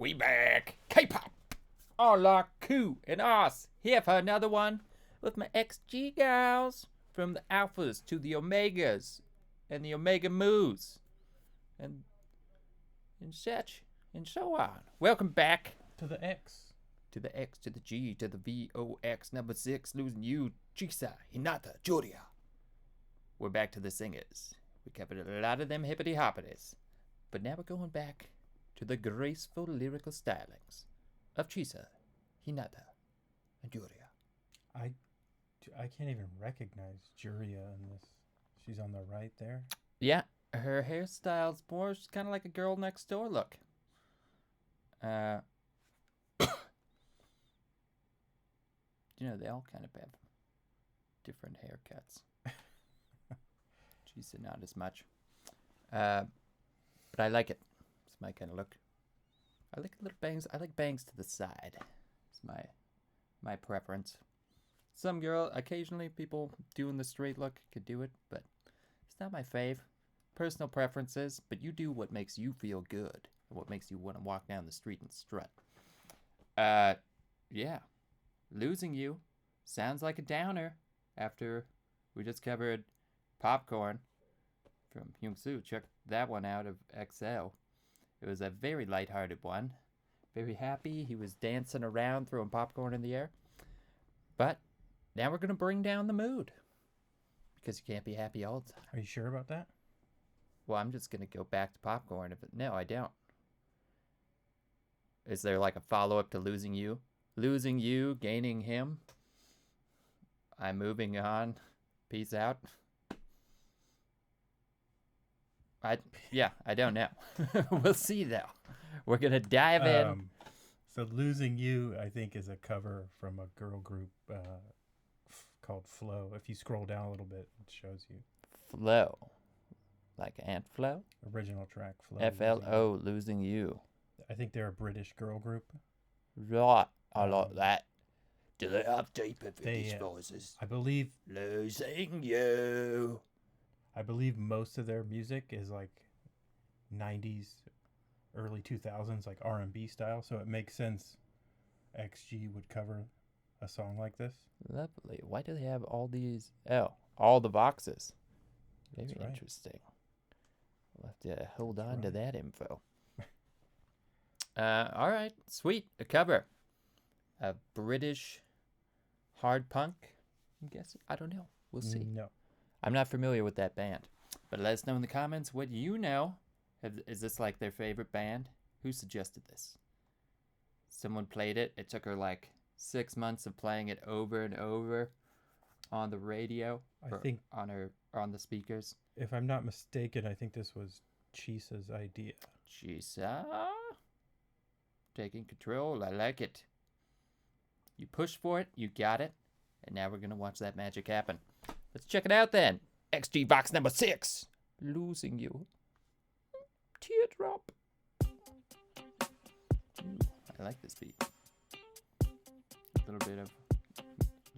We back. K-pop. All la coup and us. Here for another one with my XG gals. From the alphas to the omegas and the omega moos. And such and so on. Welcome back. To the X. To the X, to the G, to the VOX number 6. Losing you. Chisa, Hinata, Juria. We're back to the singers. We covered a lot of them hippity hoppities. But now we're going back to the graceful lyrical stylings of Chisa, Hinata, and Juria. I can't even recognize Juria in this. She's on the right there. Yeah, her hairstyle's more kind of like a girl next door look. You know, they all kind of have different haircuts. Chisa, not as much. But I like it. It's my kind of look. I like little bangs. I like bangs to the side. It's my preference. Some girl, occasionally people doing the straight look could do it, but it's not my fave. Personal preferences, but you do what makes you feel good and what makes you want to walk down the street and strut. Yeah. Losing You sounds like a downer after we just covered Popcorn from Hyung-soo. Check that one out of XL. It was a very lighthearted one. Very happy. He was dancing around, throwing popcorn in the air. But now we're going to bring down the mood. Because you can't be happy all the time. Are you sure about that? Well, I'm just going to go back to Popcorn. No, I don't. Is there like a follow-up to Losing You? Losing You, gaining him. I'm moving on. Peace out. I don't know. We'll see, though. We're going to dive in. So Losing You, I think, is a cover from a girl group called Flow. If you scroll down a little bit, it shows you. Flow. Like Ant Flow? Original track, Flow. F-L-O, Losing You. I think they're a British girl group. Right. I like that. Do they have deeper voices? I believe... Losing You. I believe most of their music is like 90s, early 2000s, like R&B style. So it makes sense XG would cover a song like this. Lovely. Why do they have all these? Oh, all the VOXes. Very right. Interesting. We'll have to hold on to that info. All right. Sweet. A cover. A British hard punk, I'm guessing. I don't know. We'll see. No. I'm not familiar with that band. But let us know in the comments what you know. Is this like their favorite band? Who suggested this? Someone played it. It took her like 6 months of playing it over and over on the radio. I think on the speakers. If I'm not mistaken, I think this was Chisa's idea. Chisa? Taking control. I like it. You pushed for it. You got it. And now we're going to watch that magic happen. Let's check it out then. XG VOX number 6. Losing You. Teardrop. I like this beat. A little bit of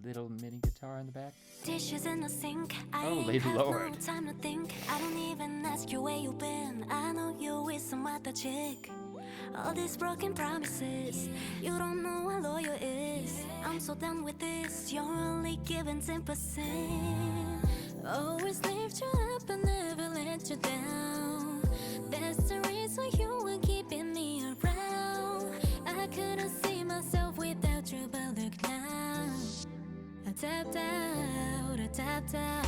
little mini guitar in the back. Dishes in the sink. Oh, Lady Lord. No time to think. I don't even ask you where you been. I know you with some other chick. All these broken promises. You don't know what loyal is. I'm so done with this. You're only giving 10%. Always lift you up and never let you down. That's the reason you were keeping me around. I couldn't see myself without you, but look now. I tapped out, I tapped out.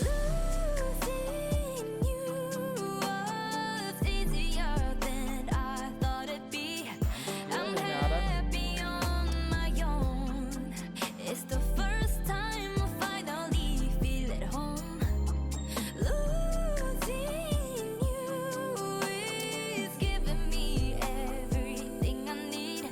Losing you was easier than I thought it'd be. I'm happy on my own. It's the first time I finally feel at home. Losing you is giving me everything I need.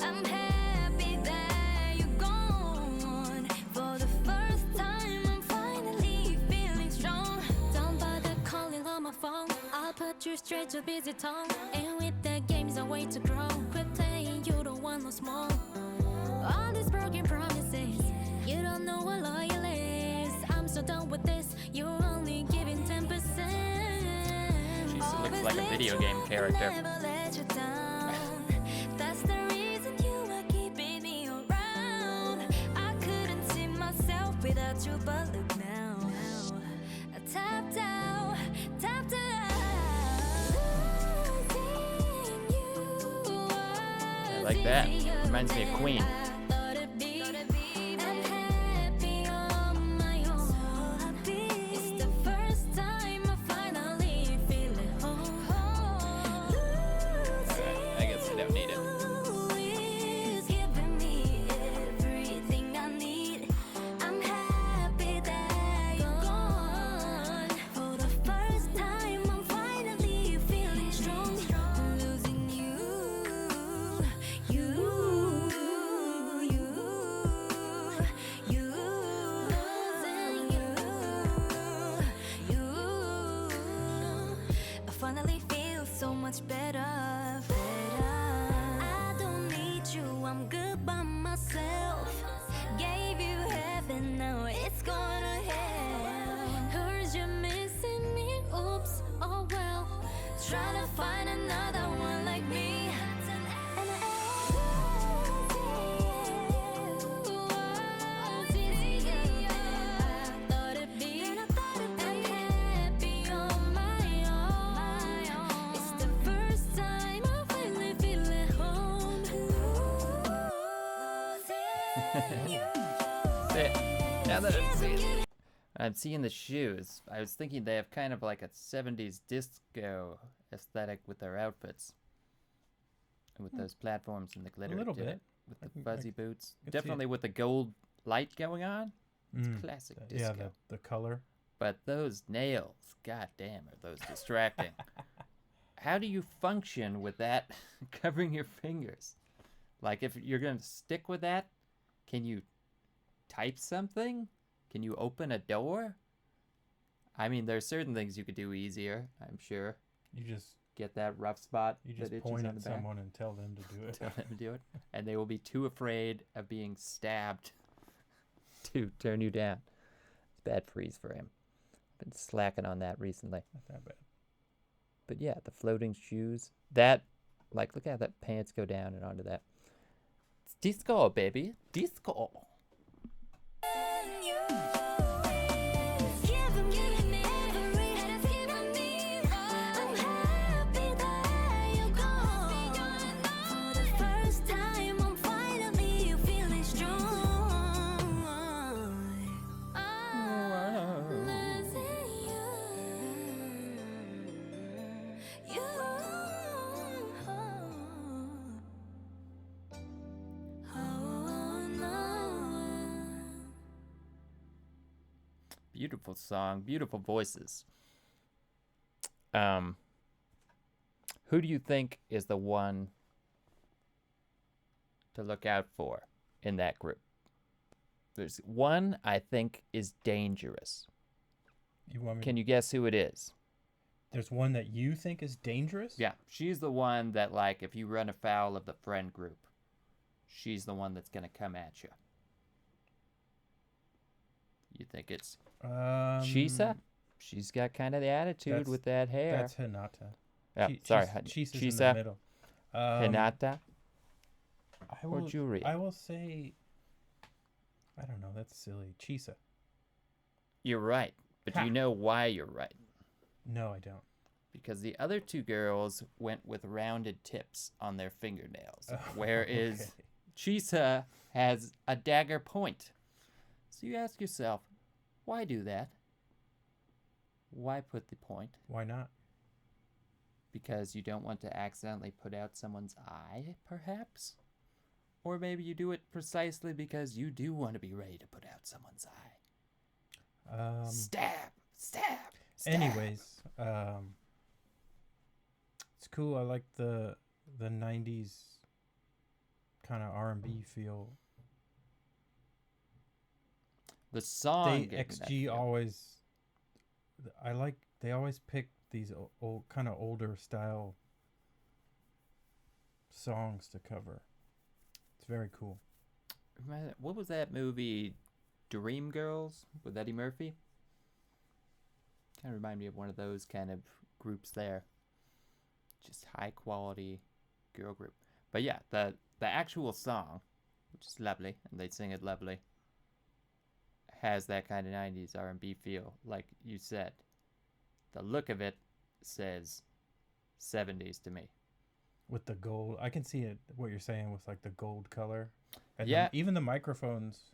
I'm happy that you're gone. For the first time, I'm finally feeling strong. Don't bother calling on my phone. I'll put you straight to busy tone. And with the game's a way to grow. Quit playing, you don't want no small. All these broken promises. You don't know what loyal is. I'm so done with this. You're only giving 10%. She looks like a video game character. Never let you down. Like that. Reminds me of Queen. I'm happy on my own. It's the first time I finally feel at home. Alright, I guess I don't need it. Is giving me everything I need. I'm happy that you're gone. For the first time, I'm finally feeling strong. Losing you, losing you. I finally feel so much better. I don't need you, I'm good by myself. Gave you heaven, now it's gonna hell. Heard you're missing me, oops, oh well. Trying to find another one like me. And thought it'd be I'm happy on my own. It's the first time I finally feel at home. Losing you. Now that I'm seeing the shoes, I was thinking they have kind of like a 70s disco aesthetic with their outfits. And with those platforms and the glitter. little did bit. it. With the I can- fuzzy boots. could see it. Definitely with the gold light going on. It's Mm, classic yeah, disco. the color. But those nails, god damn, are those distracting. How do you function with that covering your fingers? Like, if you're going to stick with that, can you type something? Can you open a door? I mean, there's certain things you could do easier, I'm sure. You just Get that rough spot. you that just itches point on at the back. someone and tell them to do it. Tell them to do it. And they will be too afraid of being stabbed to turn you down. It's bad freeze for him. Been slacking on that recently. Not that bad. But yeah, the floating shoes. That, like, look how that pants go down and onto that. It's disco, baby. Disco. Beautiful song, beautiful voices. Who do you think is the one to look out for in that group? There's one I think is dangerous. You want me? Can you guess who it is? There's one that you think is dangerous. Yeah, she's the one that, like, if you run afoul of the friend group, she's the one that's gonna come at you. You think it's Chisa? She's got kind of the attitude that's- with that hair. That's Hinata. Yeah, Chi- sorry, Chisa's in Chisa, the middle. Hinata. I or will, Juria? I will say. I don't know. That's silly. Chisa. You're right, but do Ha. you know why you're right? No, I don't. Because the other two girls went with rounded tips on their fingernails, Oh, whereas okay. Chisa has a dagger point. So you ask yourself, why do that? Why put the point? Why not? Because you don't want to accidentally put out someone's eye, perhaps? Or maybe you do it precisely because you do want to be ready to put out someone's eye. Stab! Stab! Stab! Anyways, it's cool. I like the 90s kind of R&B feel. The song. They gave me that XG feel. always. They always pick these old kind of older style songs to cover. It's very cool. What was that movie, Dreamgirls, with Eddie Murphy? Kind of remind me of one of those kind of groups there. Just high quality girl group. But yeah, the actual song, which is lovely, and they sing it lovely, has that kind of 90s R&B feel, like you said. The look of it says 70s to me. with the gold. I can see it. What you're saying with like the gold color, and Yeah. even the microphones.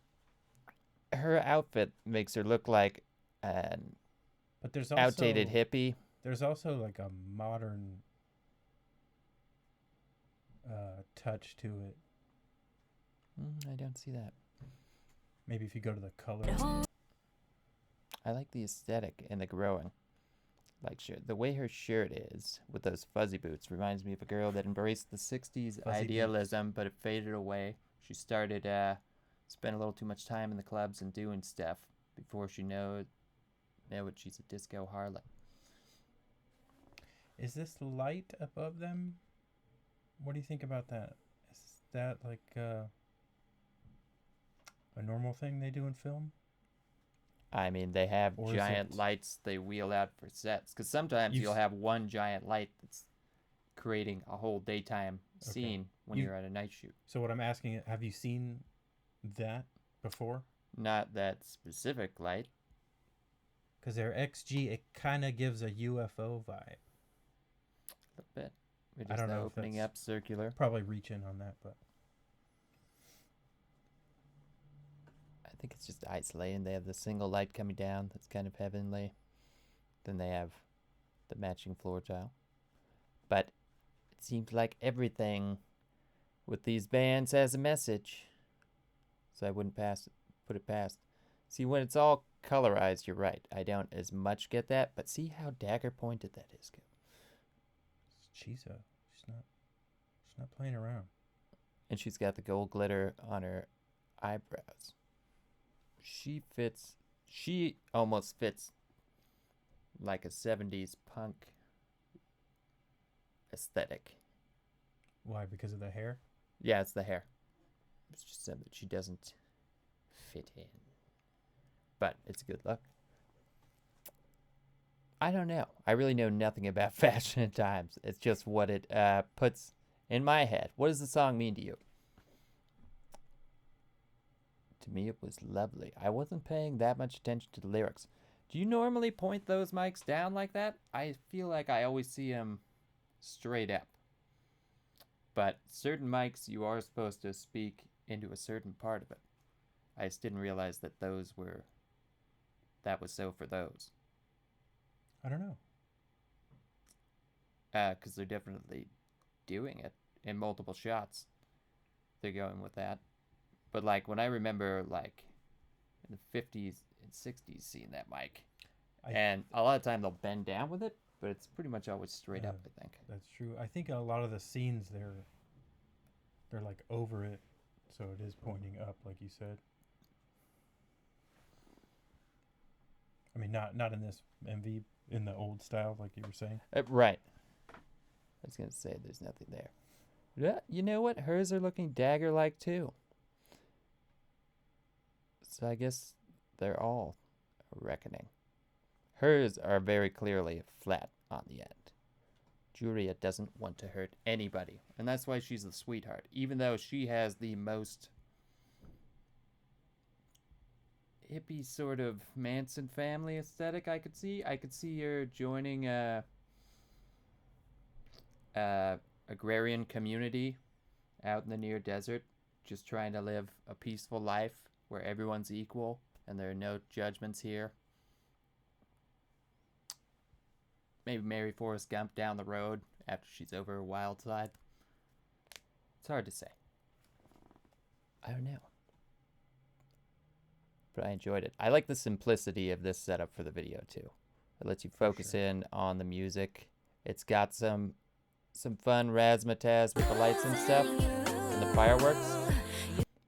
Her outfit makes her look like an But outdated hippie. there's also like a modern touch to it. I don't see that. Maybe if you go to the color. I like the aesthetic and the growing. Like shirt. The way her shirt is with those fuzzy boots reminds me of a girl that embraced the 60s Fuzzy idealism, but it faded away. She started spent a little too much time in the clubs and doing stuff before she know it she's a disco harlot. Is this light above them? What do you think about that? Is that like a normal thing they do in film? I mean, they have Or is giant it- lights they wheel out for sets. Because sometimes You've you'll s- have one giant light that's creating a whole daytime Okay. scene when You- you're at a night shoot. So what I'm asking, have you seen that before? Not that specific light. Because their XG, it kind of gives a UFO vibe. A little bit. We're I just don't know if opening that's- up circular. Probably reaching on that, but I think it's just isolating. They have the single light coming down that's kind of heavenly. Then they have the matching floor tile. But it seems like everything with these bands has a message. So I wouldn't put it past. See, when it's all colorized, you're right. I don't as much get that, but see how dagger pointed that is. it's Chisa. She's not playing around. And she's got the gold glitter on her eyebrows. She almost fits like a 70s punk aesthetic. Why? Because of the hair? Yeah, it's the hair. It's just something that she doesn't fit in. But it's a good look. I don't know. I really know nothing about fashion at times. It's just what it puts in my head. What does the song mean to you? To me, it was lovely. I wasn't paying that much attention to the lyrics. Do you normally point those mics down like that? I feel like I always see them straight up. But certain mics, you are supposed to speak into a certain part of it. I just didn't realize that that was so for those. I don't know. Because they're definitely doing it in multiple shots. They're going with that. But like when I remember like in the 50s and 60s seeing that mic, and a lot of time they'll bend down with it, but it's pretty much always straight up, I think. That's true. I think a lot of the scenes they're like over it, so it is pointing up, like you said. I mean, not in this MV, in the old style, like you were saying. Right. I was going to say there's nothing there. Yeah, you know what? Hers are looking dagger-like too. So I guess they're all a reckoning. Hers are very clearly flat on the end. Juria doesn't want to hurt anybody, and that's why she's the sweetheart. Even though she has the most hippie sort of Manson family aesthetic I could see her joining a agrarian community out in the near desert, just trying to live a peaceful life where everyone's equal and there are no judgments here. Maybe marry Forrest Gump down the road after she's over her wild side. It's hard to say. I don't know. But I enjoyed it. I like the simplicity of this setup for the video too. It lets you focus in on the music. It's got some fun razzmatazz with the lights and stuff and the fireworks,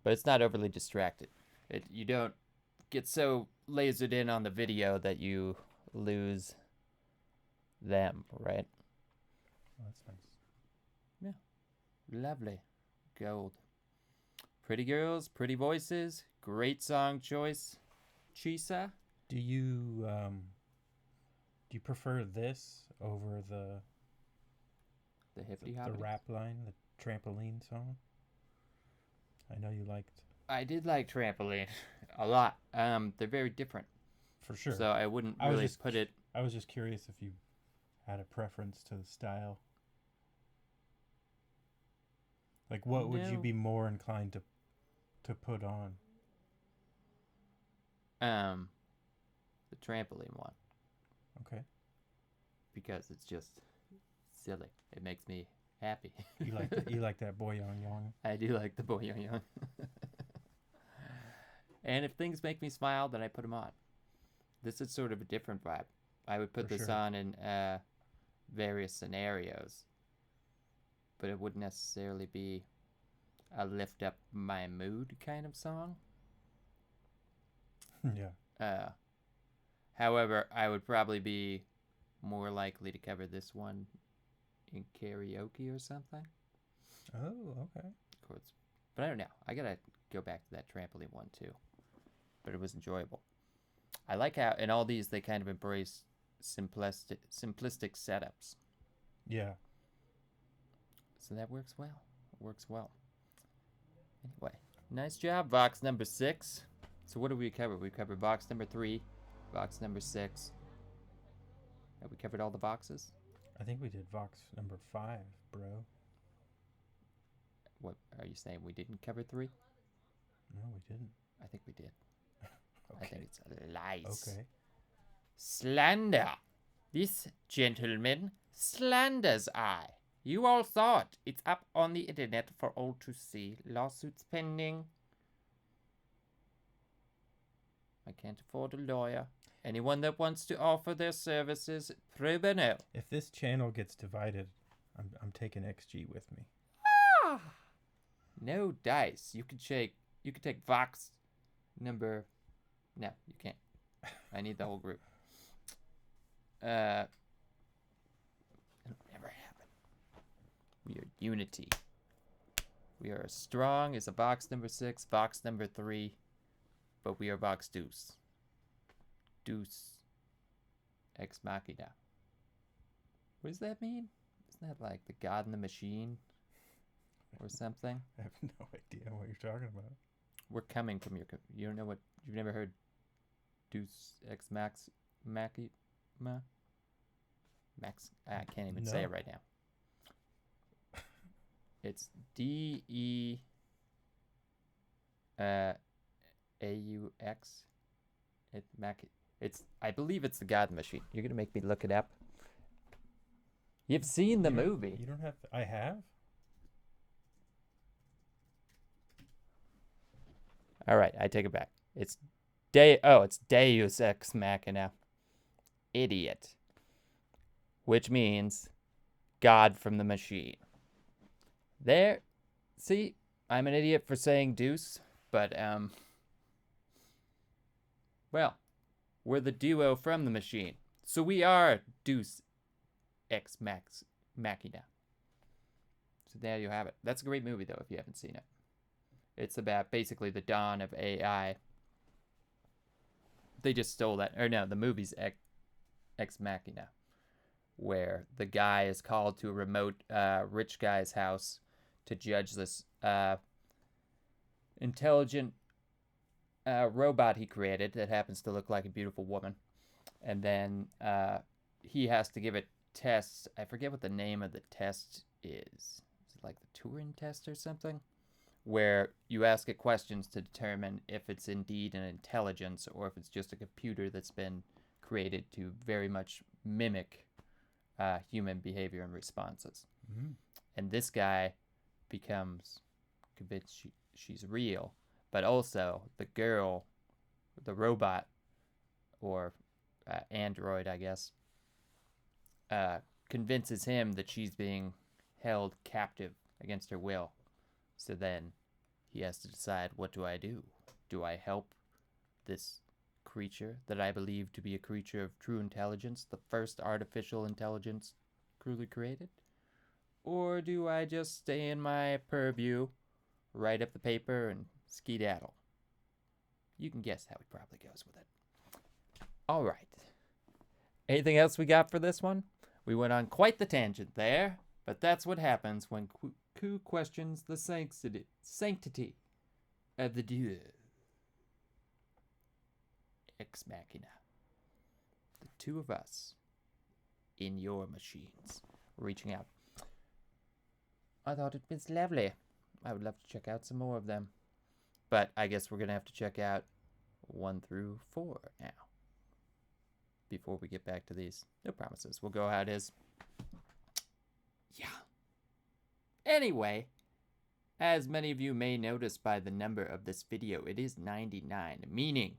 but it's not overly distracted. You don't get so lasered in on the video that you lose them, right? Oh, that's nice. Lovely. Gold. Pretty girls, pretty voices, great song choice. Chisa. Do you prefer this over the hippie the hoppity. rap line, the trampoline song? I know you liked. I did like Trampoline a lot. They're very different. For sure. So I wouldn't I was really just put it. I was just curious if you had a preference to the style. Like, what would you No. be more inclined to put on? The trampoline one, Okay. because it's just silly. It makes me happy. You like that boy young. I do like the boy young. And if things make me smile, then I put them on. This is sort of a different vibe. I would put For this sure. on in various scenarios, but it wouldn't necessarily be a lift up my mood kind of song. Yeah. However, I would probably be more likely to cover this one in karaoke or something. Oh, okay. Of course, but I don't know. I gotta go back to that trampoline one too. But it was enjoyable. I like how in all these they kind of embrace simplistic setups. Yeah. So that works well. It works well. Anyway, nice job, Vox number 6. So what did we cover? We covered Vox number 3, Vox number 6. Have we covered all the Voxes? I think we did Vox number 5, bro. What are you saying? We didn't cover 3? No, we didn't. I think we did. Okay. I think it's lies. Okay. Slander. This gentleman slanders I. You all saw it. It's up on the internet for all to see. Lawsuits pending. I can't afford a lawyer. Anyone that wants to offer their services, pro bono. If this channel gets divided, I'm taking XG with me. Ah! No dice. You can take Vox number. No, you can't. I need the whole group. It'll never happen. We are unity. We are as strong as a Vox number 6, Vox number 3, but we are Vox Deuce. Deuce Ex Machina. What does that mean? Isn't that like the God in the machine or something? I have no idea what you're talking about. We're coming from your. You don't know what. You've never heard Deuce Ex Max Machina? Max. I can't even say it right now. It's DE AUX. It's. I believe it's the God Machine. You're gonna make me look it up. You've seen the movie. You don't have to. I have. All right, I take it back. It's it's Deus Ex Machina. Idiot. Which means God from the machine. There. See, I'm an idiot for saying deuce, but well, we're the duo from the machine. So we are Deuce Ex Machina. So there you have it. That's a great movie though if you haven't seen it. It's about basically the dawn of AI. They just stole that. Or no, the movie's Ex Machina, where the guy is called to a remote rich guy's house to judge this intelligent robot he created that happens to look like a beautiful woman. And then he has to give it tests. I forget what the name of the test is. Is it like the Turing test or something? Where you ask it questions to determine if it's indeed an intelligence or if it's just a computer that's been created to very much mimic human behavior and responses. Mm-hmm. And this guy becomes convinced she's real, but also the girl, the robot, or android, I guess, convinces him that she's being held captive against her will. So then he has to decide, what do I do? Do I help this creature that I believe to be a creature of true intelligence, the first artificial intelligence crudely created? Or do I just stay in my purview, write up the paper, and skedaddle? You can guess how he probably goes with it. All right. Anything else we got for this one? We went on quite the tangent there, but that's what happens when Ku questions the sanctity of the duo. Ex Machina. The two of us in your machines, reaching out. I thought it was lovely. I would love to check out some more of them. But I guess we're going to have to check out 1 through 4 now before we get back to these. No promises. We'll go how it is. Yeah. Anyway, as many of you may notice by the number of this video, it is 99, meaning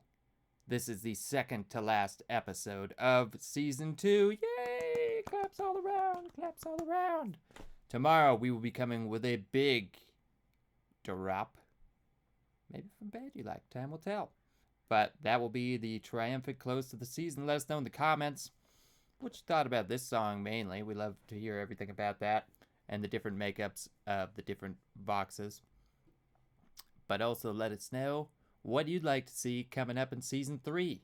this is the second to last episode of Season 2. Yay! Claps all around, claps all around. Tomorrow we will be coming with a big drop. Maybe from bad you like, time will tell. But that will be the triumphant close to the season. Let us know in the comments what you thought about this song mainly. We love to hear everything about that and the different makeups of the different VOXes. But also let us know what you'd like to see coming up in Season 3.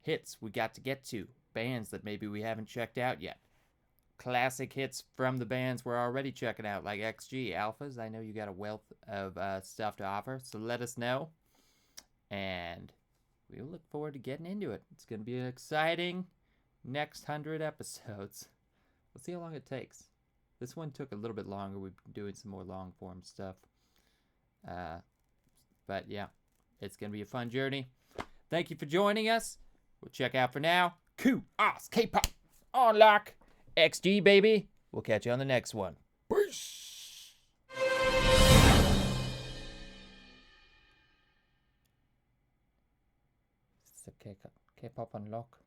Hits we got to get to. Bands that maybe we haven't checked out yet. Classic hits from the bands we're already checking out, like XG, Alphas. I know you got a wealth of stuff to offer, so let us know. And we'll look forward to getting into it. It's going to be an exciting next 100 episodes. We'll see how long it takes. This one took a little bit longer. We've been doing some more long-form stuff. But yeah, it's going to be a fun journey. Thank you for joining us. We'll check out for now. Us K-pop on lock. XG, baby. We'll catch you on the next one. Peace. It's a K-pop unlock.